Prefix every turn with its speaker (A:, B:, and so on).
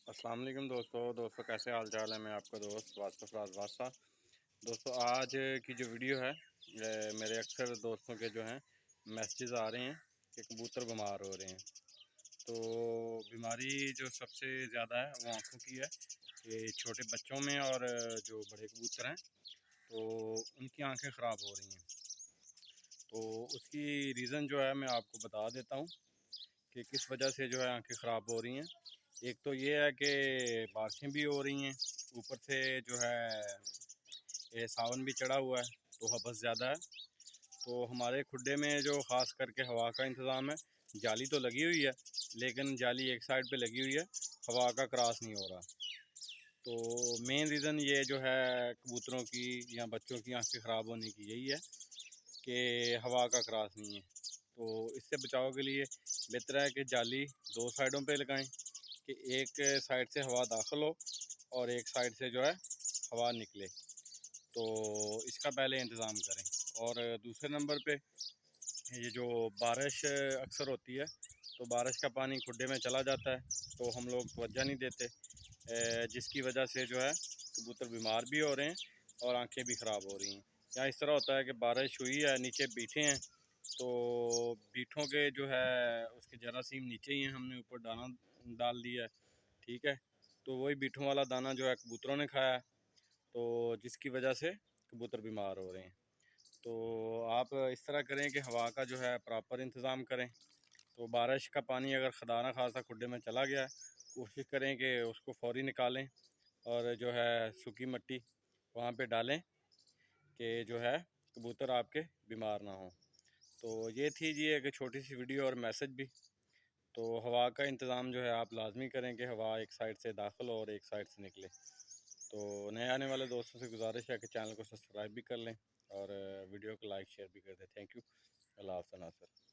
A: अस्सलाम वालेकुम दोस्तों कैसे हाल चाल है। मैं आपका दोस्त वासफ राज वासा। दोस्तों आज की जो वीडियो है मेरे अक्सर दोस्तों के जो हैं मैसेजेस आ रहे हैं कि कबूतर बीमार हो रहे हैं। तो बीमारी जो सबसे ज़्यादा है वो आँखों की है कि छोटे बच्चों में और जो बड़े कबूतर हैं तो उनकी आंखें ख़राब हो रही हैं। तो उसकी रीज़न जो है मैं आपको बता देता हूँ कि किस वजह से जो है आंखें ख़राब हो रही हैं। एक तो ये है कि बारिशें भी हो रही हैं, ऊपर से जो है ये सावन भी चढ़ा हुआ है तो हबस ज़्यादा है। तो हमारे खुड्डे में जो ख़ास करके हवा का इंतज़ाम है, जाली तो लगी हुई है लेकिन जाली एक साइड पे लगी हुई है, हवा का क्रॉस नहीं हो रहा। तो मेन रीज़न ये जो है कबूतरों की या बच्चों की आंखें ख़राब होने की यही है कि हवा का क्रॉस नहीं है। तो इससे बचाव के लिए बेहतर है कि जाली दो साइडों पे लगाएं कि एक साइड से हवा दाखिल हो और एक साइड से जो है हवा निकले। तो इसका पहले इंतज़ाम करें। और दूसरे नंबर पे ये जो बारिश अक्सर होती है तो बारिश का पानी खुड्डे में चला जाता है तो हम लोग तवज्जो नहीं देते, जिसकी वजह से जो है कबूतर बीमार भी हो रहे हैं और आंखें भी ख़राब हो रही हैं। या इस तरह होता है कि बारिश हुई है, नीचे बीठे हैं तो बीठों के जो है उसके जरासीम नीचे ही हैं, हमने ऊपर दाना डाल दिया है, ठीक है। तो वही बीठों वाला दाना जो है कबूतरों ने खाया है तो जिसकी वजह से कबूतर बीमार हो रहे हैं। तो आप इस तरह करें कि हवा का जो है प्रॉपर इंतज़ाम करें। तो बारिश का पानी अगर खुदा ना खासा खुड्डे में चला गया है, कोशिश करें कि उसको फ़ौरी निकालें और जो है सूखी मिट्टी वहाँ पे डालें कि जो है कबूतर आपके बीमार ना हों। तो ये थी जी एक छोटी सी वीडियो और मैसेज भी। तो हवा का इंतज़ाम जो है आप लाजमी करें कि हवा एक साइड से दाखिल हो और एक साइड से निकले। तो नए आने वाले दोस्तों से गुजारिश है कि चैनल को सब्सक्राइब भी कर लें और वीडियो को लाइक शेयर भी कर दें। Thank you. अल्लाह हाफ़िज़ नासर।